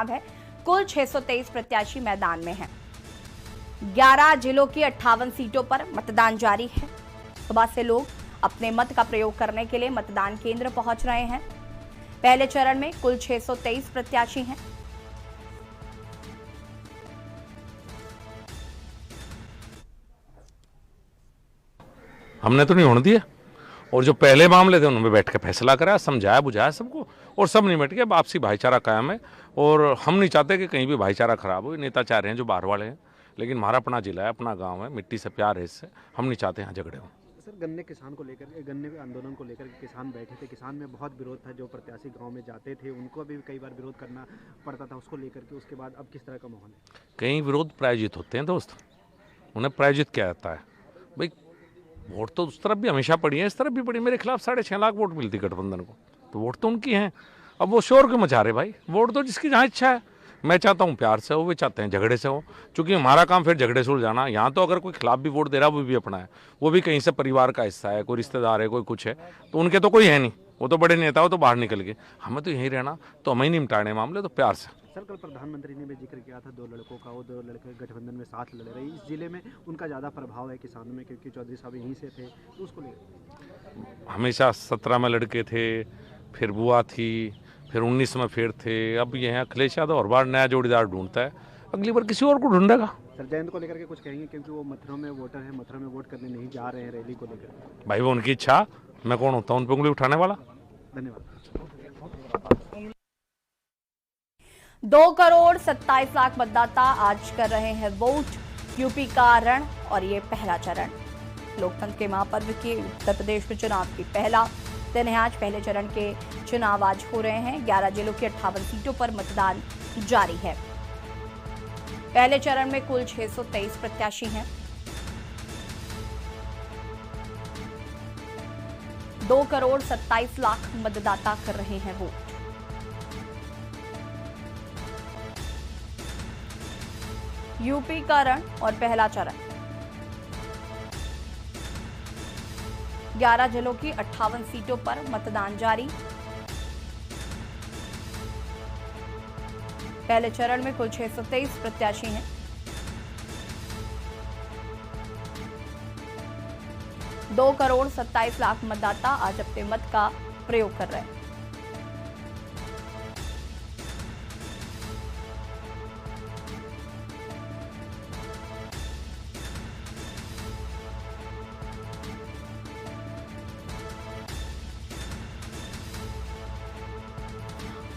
है। कुल 623 प्रत्याशी मैदान में हैं। 11 जिलों की 58 सीटों पर मतदान जारी है। सुबह से लोग अपने मत का प्रयोग करने के लिए मतदान केंद्र पहुंच रहे हैं। पहले चरण में कुल 623 प्रत्याशी हैं। हमने तो नहीं होने दिया, और जो पहले मामले थे उनमें बैठ के फैसला कराया, समझाया बुझाया सबको, और सब निमट के आपसी भाईचारा कायम है। और हम नहीं चाहते कि कहीं भी भाईचारा खराब हो। नेता चाह रहे हैं जो बाहर वाले हैं, लेकिन हमारा अपना जिला है, अपना गांव है, मिट्टी से प्यार है, इससे हम नहीं चाहते यहाँ झगड़े हों। सर, गन्ने किसान को लेकर, गन्ने आंदोलन को लेकर किसान बैठे थे, किसान में बहुत विरोध था। जो प्रत्याशी गांव में जाते थे उनको भी कई बार विरोध करना पड़ता था उसको लेकर के। उसके बाद अब किस तरह का माहौल है? कई विरोध प्रायोजित होते हैं दोस्त, उन्हें प्रायोजित किया जाता है। भाई वोट तो उस तरफ भी हमेशा पड़ी है, इस तरफ भी पड़ी। मेरे खिलाफ 6.5 लाख वोट मिलती गठबंधन को, तो वोट तो उनकी हैं। अब वो शोर क्यों मचा रहे भाई? वोट तो जिसकी जहाँ इच्छा है। मैं चाहता हूँ प्यार से हो, वे चाहते हैं झगड़े से हो, क्योंकि हमारा काम फिर झगड़े से उलझाना। यहाँ तो अगर कोई खिलाफ भी वोट दे रहा है वो भी अपना है, वो भी कहीं से परिवार का हिस्सा है, कोई रिश्तेदार है, कोई कुछ है, तो उनके तो कोई है नहीं। वो तो बड़े नेता हो तो बाहर निकल गए, हमें तो यहीं रहना, तो हमें ही निपटाने मामले, तो प्यार से। सर, कल प्रधानमंत्री ने भी जिक्र किया था 2 लड़कों का, वो 2 लड़के गठबंधन में साथ लड़ रहे। इस जिले में उनका ज़्यादा प्रभाव है किसानों में, क्योंकि चौधरी साहब यहीं से थे, तो उसको लेकर हमेशा 17 में लड़के थे, फिर बुआ थी, फिर 19 में फिर थे। अब ये है अखिलेश यादव हर बार नया जोड़ीदार ढूंढता है, अगली बार किसी और को ढूंढेगा। सर, जयंत को लेकर के कुछ कहेंगे, क्योंकि वो मथुरा में वोटर है, मथुरा में वोट करने नहीं जा रहे हैं रैली को लेकर? भाई वो उनकी इच्छा, मैं कौन होता हूँ उन पर उंगली उठाने वाला? धन्यवाद। 2,27,00,000 मतदाता आज कर रहे हैं वोट। यूपी का रण और ये पहला चरण। लोकतंत्र के महापर्व के उत्तर प्रदेश में चुनाव की पहला दिन है आज। पहले चरण के चुनाव आज हो रहे हैं। 11 जिलों की 58 सीटों पर मतदान जारी है। पहले चरण में कुल 623 प्रत्याशी हैं। 2,27,00,000 मतदाता कर रहे हैं वोट। यूपी का रण और पहला चरण। 11 जिलों की 58 सीटों पर मतदान जारी। पहले चरण में कुल 623 प्रत्याशी हैं। दो 2,27,00,000 मतदाता आज अपने मत का प्रयोग कर रहे हैं।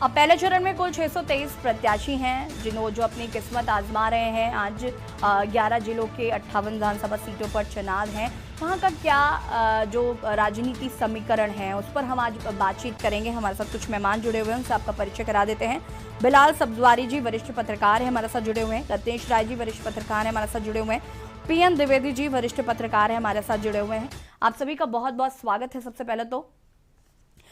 अब पहले चरण में कुल 623 प्रत्याशी हैं जो अपनी किस्मत आजमा रहे हैं। आज 11 जिलों के 58 विधानसभा सीटों पर चुनाव हैं। वहाँ का क्या जो राजनीति समीकरण है उस पर हम आज बातचीत करेंगे। हमारे साथ कुछ मेहमान जुड़े हुए हैं, उनसे आपका परिचय करा देते हैं। बिलाल सब्जवारी जी वरिष्ठ पत्रकार हैं, हमारे साथ जुड़े हुए हैं। रत्नेश राय जी वरिष्ठ पत्रकार हैं, हमारे साथ जुड़े हुए हैं। पीएन द्विवेदी जी वरिष्ठ पत्रकार हैं, हमारे साथ जुड़े हुए हैं। आप सभी का बहुत बहुत स्वागत है सबसे पहले तो।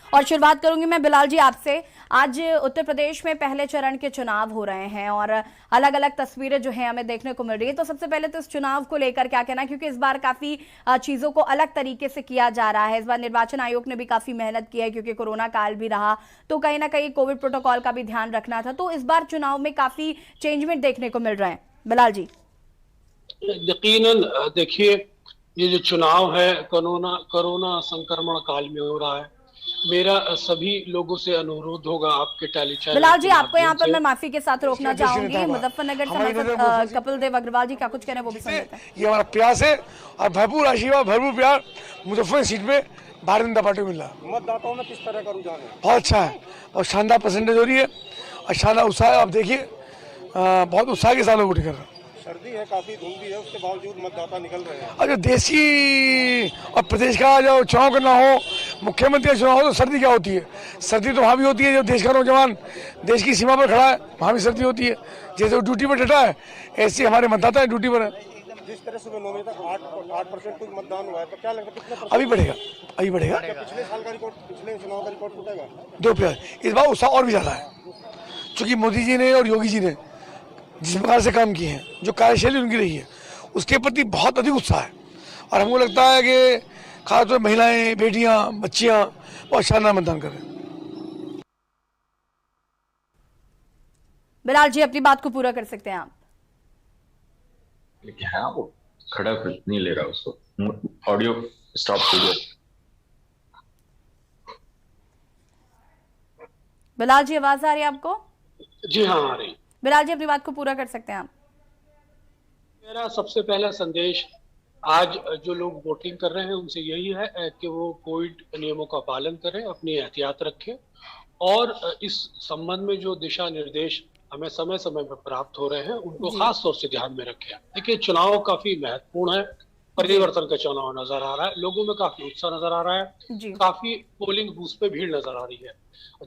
और शुरुआत करूंगी मैं बिलाल जी आपसे। आज उत्तर प्रदेश में पहले चरण के चुनाव हो रहे हैं और अलग अलग तस्वीरें जो हैं हमें देखने को मिल रही है। तो सबसे पहले तो इस चुनाव को लेकर क्या कहना, क्योंकि इस बार काफी चीजों को अलग तरीके से किया जा रहा है। इस बार निर्वाचन आयोग ने भी काफी मेहनत की है, क्योंकि कोरोना काल भी रहा, तो कहीं ना कहीं कोविड प्रोटोकॉल का भी ध्यान रखना था। तो इस बार चुनाव में काफी चेंजमेंट देखने को मिल रहे हैं। बिलाल जी। यकीनन देखिए, ये जो चुनाव है कोरोना संक्रमण काल में हो रहा है। मेरा सभी लोगों से अनुरोध होगा आपके टेलीचैनल। बिलाल जी, आपको यहाँ पर मैं माफी के साथ रोकना चाहूंगी। मुजफ्फरनगर से कपिल देव अग्रवाल जी क्या कुछ कह रहे हैं वो भी सुन लेते हैं। ये हमारा प्रयास है और भरपूर आशीर्वाद, भरपूर प्यार मुजफ्फरनगर सीट में भारतीय जनता पार्टी को मिल रहा है। मतदाताओं में किस तरह का रुझान है? बहुत अच्छा है और शानदार परसेंटेज हो रही है और शानदार उत्साह है। आप देखिए बहुत उत्साह के साथ लोग वोट कर रहे हैं। सर्दी है, काफी धूप भी है, उसके बावजूद मतदाता निकल रहे हैं। और जो देशी और प्रदेश का जो चुनाव करना हो, मुख्यमंत्री का चुनाव हो, तो सर्दी क्या होती है? सर्दी तो वहाँ भी होती है जो देश का नौजवान देश की सीमा पर खड़ा है, वहाँ भी सर्दी होती है। जैसे वो ड्यूटी पर डटा है, ऐसे हमारे मतदाता ड्यूटी पर है। जिस तरह सुबह 9 बजे तक 8% कुछ मतदान हुआ है, तो क्या लगता है कितना अभी बढ़ेगा, अभी बढ़ेगा। पिछले साल का रिकॉर्ड, पिछले चुनाव का रिकॉर्ड टूटेगा? 2%। इस बार उत्साह और भी ज्यादा है, क्योंकि मोदी जी ने और योगी जी ने जिस प्रकार से काम किए हैं, जो कार्यशैली उनकी रही है, उसके प्रति बहुत अधिक उत्साह है। और हमको लगता है कि खासतौर महिलाएं, बेटियां, बच्चियां बहुत शानदार मतदान कर रहे हैं। बिलाल जी अपनी बात को पूरा कर सकते हैं आप। लेकिन हाँ वो खड़ा नहीं ले रहा उसको, ऑडियो स्टॉप कीजिए। बिलाल जी आवाज आ रही है आपको? जी हाँ, आ रही। बिलाल जी अपनी बात को पूरा कर सकते हैं आप। मेरा सबसे पहला संदेश आज जो लोग वोटिंग कर रहे हैं उनसे यही है कि वो कोविड नियमों का पालन करें, अपनी एहतियात रखें और इस संबंध में जो दिशा निर्देश हमें समय समय पर प्राप्त हो रहे हैं उनको खास तौर से ध्यान में रखें। देखिए, चुनाव काफी महत्वपूर्ण है, परिवर्तन का चुनाव नजर आ रहा है, लोगों में काफी उत्साह नजर आ रहा है, काफी पोलिंग बूथ पे भीड़ नजर आ रही है।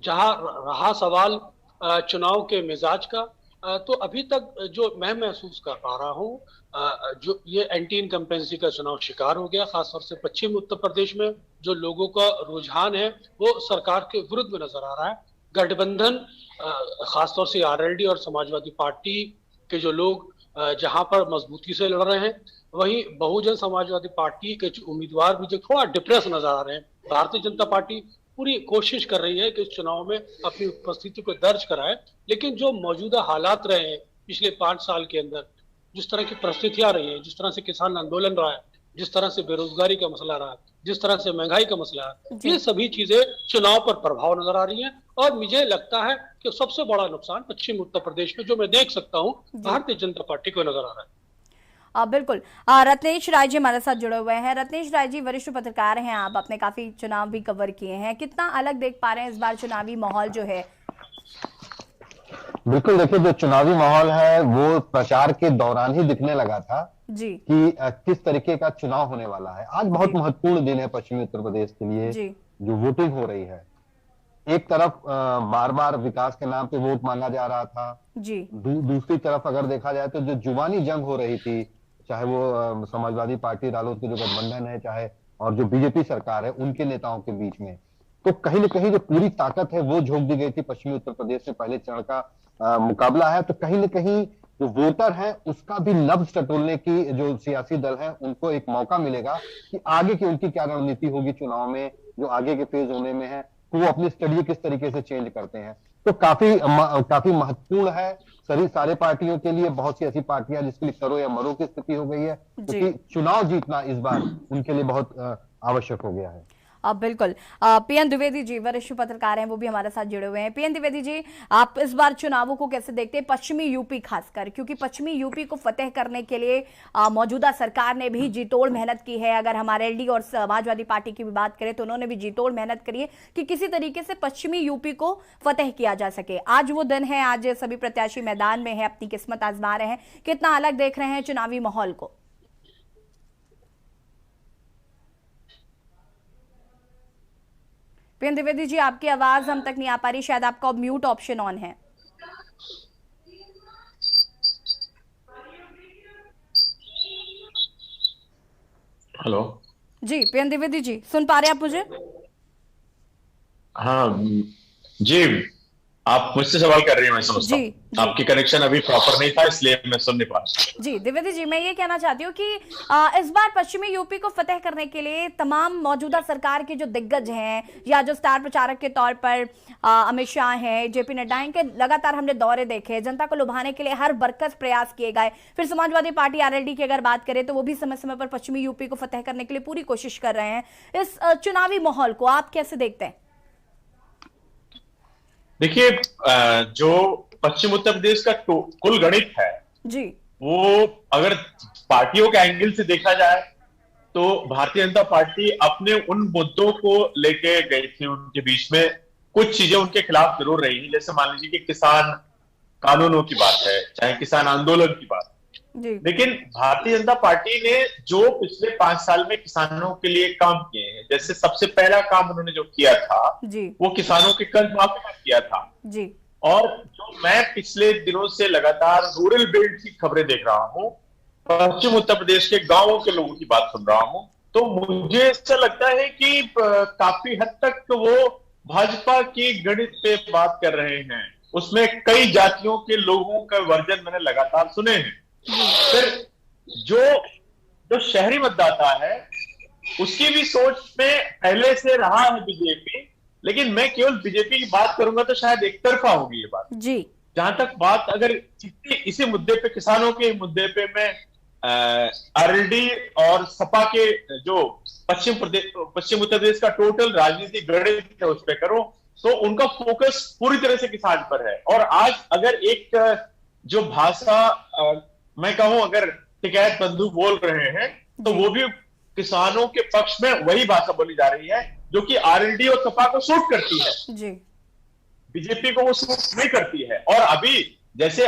जहां रहा सवाल चुनाव के मिजाज का, तो अभी तक जो मैं महसूस कर पा रहा हूँ, जो ये एंटी इनकम्पेंसी का चुनाव शिकार हो गया, खासतौर से पश्चिम उत्तर प्रदेश में जो लोगों का रुझान है वो सरकार के विरुद्ध में नजर आ रहा है। गठबंधन खासतौर से आरएलडी और समाजवादी पार्टी के जो लोग जहां पर मजबूती से लड़ रहे हैं, वहीं बहुजन समाजवादी पार्टी के उम्मीदवार भी जो थोड़ा डिप्रेस नजर आ रहे हैं। भारतीय जनता पार्टी पूरी कोशिश कर रही है कि इस चुनाव में अपनी उपस्थिति को दर्ज कराए, लेकिन जो मौजूदा हालात रहे हैं पिछले 5 साल के अंदर, जिस तरह की परिस्थितियां रही हैं, जिस तरह से किसान आंदोलन रहा है, जिस तरह से बेरोजगारी का मसला रहा है, जिस तरह से महंगाई का मसला है, ये सभी चीजें चुनाव पर प्रभाव नजर आ रही हैं। और मुझे लगता है कि सबसे बड़ा नुकसान पश्चिम उत्तर प्रदेश में जो मैं देख सकता हूँ भारतीय जनता पार्टी को नजर आ रहा है। बिल्कुल। रत्नेश राय जी हमारे साथ जुड़े हुए हैं। रत्नेश राय जी वरिष्ठ पत्रकार हैं आप, आपने काफी चुनाव भी कवर किए हैं, कितना अलग देख पा रहे हैं इस बार चुनावी माहौल जो है? बिल्कुल, देखिए जो चुनावी माहौल है वो प्रचार के दौरान ही दिखने लगा था जी कि किस तरीके का चुनाव होने वाला है। आज बहुत महत्वपूर्ण दिन है पश्चिमी उत्तर प्रदेश के लिए जी। जो वोटिंग हो रही है। एक तरफ बार बार विकास के नाम पे वोट मांगा जा रहा था जी, दूसरी तरफ अगर देखा जाए तो जो जुबानी जंग हो रही थी, चाहे वो समाजवादी पार्टी रालोद के जो गठबंधन है, चाहे और जो बीजेपी सरकार है उनके नेताओं के बीच में, तो कहीं न कहीं जो पूरी ताकत है वो झोंक दी गई थी। पश्चिमी उत्तर प्रदेश में पहले चरण का मुकाबला है, तो कहीं न कहीं जो वोटर है उसका भी नब्ज टटोलने की जो सियासी दल है उनको एक मौका मिलेगा कि आगे की उनकी क्या रणनीति होगी चुनाव में, जो आगे के फेज होने में है, तो वो अपनी स्टडी किस तरीके से चेंज करते हैं। तो काफी महत्वपूर्ण है सारे पार्टियों के लिए। बहुत सी ऐसी पार्टियां जिसके लिए करो या मरो की स्थिति हो गई है, क्योंकि चुनाव जीतना इस बार उनके लिए बहुत आवश्यक हो गया है। बिल्कुल। पीएन द्विवेदी जी वरिष्ठ पत्रकार हैं, वो भी हमारे साथ जुड़े हुए हैं। पीएन द्विवेदी जी, आप इस बार चुनावों को कैसे देखते हैं, पश्चिमी यूपी खासकर, क्योंकि पश्चिमी यूपी को फतेह करने के लिए मौजूदा सरकार ने भी जी तोड़ मेहनत की है। अगर हमारे एलडी और समाजवादी पार्टी की भी बात करें तो उन्होंने भी जी तोड़ मेहनत करी है कि किसी तरीके से पश्चिमी यूपी को फतेह किया जा सके। आज वो दिन है, आज सभी प्रत्याशी मैदान में है, अपनी किस्मत आजमा रहे हैं। कितना अलग देख रहे हैं चुनावी माहौल को? पीएन द्विवेदी जी, आपकी आवाज हम तक नहीं आ पा रही, शायद आपका म्यूट ऑप्शन ऑन है। हेलो जी पीएन द्विवेदी जी, सुन पा रहे हैं आप मुझे? हाँ जी, आप मुझसे सवाल कर रही हैं, मैं समझता हूँ। आपकी कनेक्शन अभी प्रॉपर नहीं था इसलिए मैं सुन नहीं पा रहा। जी द्विवेदी जी, मैं ये कहना चाहती हूँ कि इस बार पश्चिमी यूपी को फतेह करने के लिए तमाम मौजूदा सरकार के जो दिग्गज हैं या जो स्टार प्रचारक के तौर पर अमित शाह हैं, जेपी नड्डा हैं, के लगातार हमने दौरे देखे, जनता को लुभाने के लिए हर बरकस प्रयास किए गए। फिर समाजवादी पार्टी आरएलडी की अगर बात करें तो वो भी समय समय पर पश्चिमी यूपी को फतेह करने के लिए पूरी कोशिश कर रहे हैं। इस चुनावी माहौल को आप कैसे देखते हैं? देखिए, जो पश्चिम उत्तर प्रदेश का कुल गणित है जी, वो अगर पार्टियों के एंगल से देखा जाए तो भारतीय जनता पार्टी अपने उन मुद्दों को लेके गई थी, उनके बीच में कुछ चीजें उनके खिलाफ जरूर रही, जैसे मान लीजिए कि किसान कानूनों की बात है, चाहे किसान आंदोलन की बात जी। लेकिन भारतीय जनता पार्टी ने जो पिछले 5 साल में किसानों के लिए काम किए हैं, जैसे सबसे पहला काम उन्होंने जो किया था जी, वो किसानों के कर्ज माफी का किया था जी। और जो मैं पिछले दिनों से लगातार रूरल बेल्ट की खबरें देख रहा हूँ, पश्चिम उत्तर प्रदेश के गांवों के लोगों की बात सुन रहा हूँ, तो मुझे ऐसा लगता है कि काफी हद तक वो भाजपा की गणित पे बात कर रहे हैं। उसमें कई जातियों के लोगों का वर्जन मैंने लगातार सुने हैं। फिर जो शहरी मतदाता है उसकी भी सोच में पहले से रहा है बीजेपी, लेकिन मैं केवल बीजेपी की बात करूंगा तो शायद एक तरफा होगी ये बात जी। जहां तक बात अगर इसी मुद्दे पे, किसानों के मुद्दे पे मैं आरएलडी और सपा के जो पश्चिम उत्तर प्रदेश का टोटल राजनीतिक गणित है उस पर करूं, तो उनका फोकस पूरी तरह से किसान पर है। और आज अगर एक जो भाषा मैं कहूं, अगर टिकैत बंधु बोल रहे हैं, तो वो भी किसानों के पक्ष में वही भाषा बोली जा रही है जो कि आरएलडी और सपा को सूट करती है जी। बीजेपी को वो सूट नहीं करती है। और अभी जैसे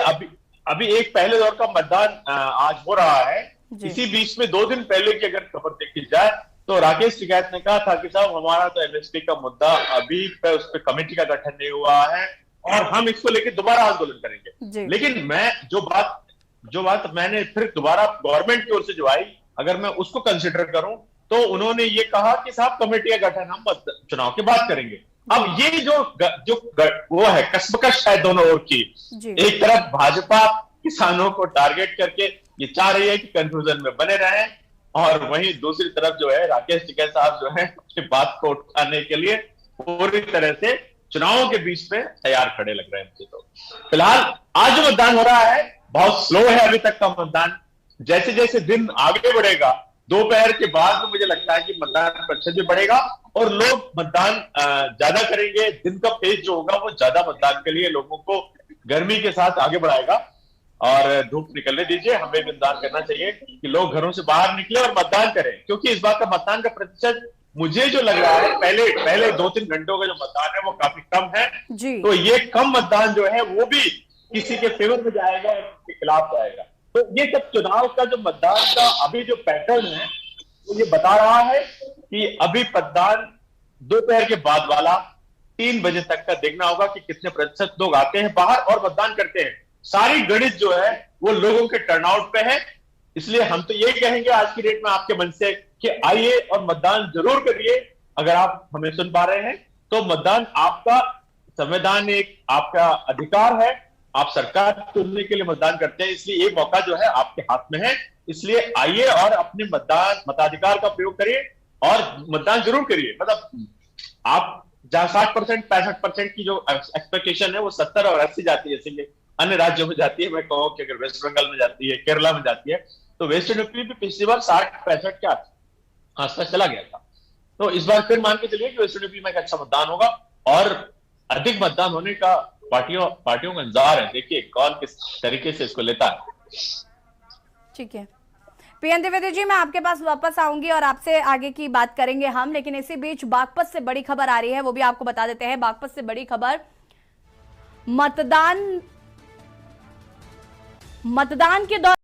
अभी एक पहले दौर का मतदान आज हो रहा है, इसी बीच में 2 दिन पहले की अगर खबर देखी जाए तो राकेश टिकैत ने कहा था कि साहब हमारा तो एमएसपी का मुद्दा अभी उस पर कमेटी का गठन नहीं हुआ है और हम इसको लेकर दोबारा आंदोलन करेंगे। लेकिन मैं जो बात मैंने फिर दोबारा गवर्नमेंट की ओर से जो आई, अगर मैं उसको कंसिडर करूं तो उन्होंने ये कहा कि साहब कमेटी का गठन हम चुनाव के बाद करेंगे। अब ये जो वो है कसमकश है दोनों ओर की, एक तरफ भाजपा किसानों को टारगेट करके ये चाह रही है कि कंफ्यूजन में बने रहें, और वहीं दूसरी तरफ जो है राकेश टिकैत साहब जो है उसकी बात को उठाने के लिए पूरी तरह से चुनावों के बीच में तैयार खड़े लग रहे हैं मुझे। तो फिलहाल आज जो मतदान हो रहा है बहुत स्लो है अभी तक का मतदान। जैसे जैसे दिन आगे बढ़ेगा, दोपहर के बाद में मुझे लगता है कि मतदान प्रतिशत भी बढ़ेगा और लोग मतदान ज्यादा करेंगे। दिन का पेज जो होगा वो ज्यादा मतदान के लिए लोगों को गर्मी के साथ आगे बढ़ाएगा। और धूप निकलने दीजिए, हमें भी मतदान करना चाहिए कि लोग घरों से बाहर निकले और मतदान करें, क्योंकि इस बार का मतदान का प्रतिशत मुझे जो लग रहा है पहले 2-3 घंटों का जो मतदान है वो काफी कम है। तो ये कम मतदान जो है वो भी किसी के फेवर में जाएगा और किसी के खिलाफ जाएगा। तो ये सब चुनाव का जो मतदान का अभी जो पैटर्न है वो ये बता रहा है कि अभी मतदान दोपहर के बाद वाला 3 बजे तक का देखना होगा कि कितने प्रतिशत लोग आते हैं बाहर और मतदान करते हैं। सारी गणित जो है वो लोगों के टर्नआउट पे है। इसलिए हम तो ये कहेंगे आज की डेट में आपके मन से कि आइए और मतदान जरूर करिए। अगर आप हमें सुन पा रहे हैं तो मतदान आपका संविधान, एक आपका अधिकार है। आप सरकार चुनने के लिए मतदान करते हैं, इसलिए ये मौका जो है आपके हाथ में है। इसलिए आइए और अपने मताधिकार का प्रयोग करिए और मतदान जरूर करिए। मतलब आप जहां 60% 65% की जो एक्सपेक्टेशन है वो 70 और 80 जाती है, जैसे अन्य राज्यों में जाती है। मैं कहूँ कि अगर वेस्ट बंगाल में जाती है, केरला में जाती है, तो वेस्टर्न यूपी भी पिछली बार 60-65 के आसपास चला गया था। तो इस बार फिर मान के चलिए कि वेस्टर्न यूपी में एक अच्छा मतदान होगा और अधिक मतदान होने का पार्टियों का इंतजार है। देखिए कौन किस तरीके से इसको लेता है। ठीक है पीएन द्विवेदी जी, मैं आपके पास वापस आऊंगी और आपसे आगे की बात करेंगे हम, लेकिन इसी बीच बागपत से बड़ी खबर आ रही है, वो भी आपको बता देते हैं। बागपत से बड़ी खबर, मतदान के दौरान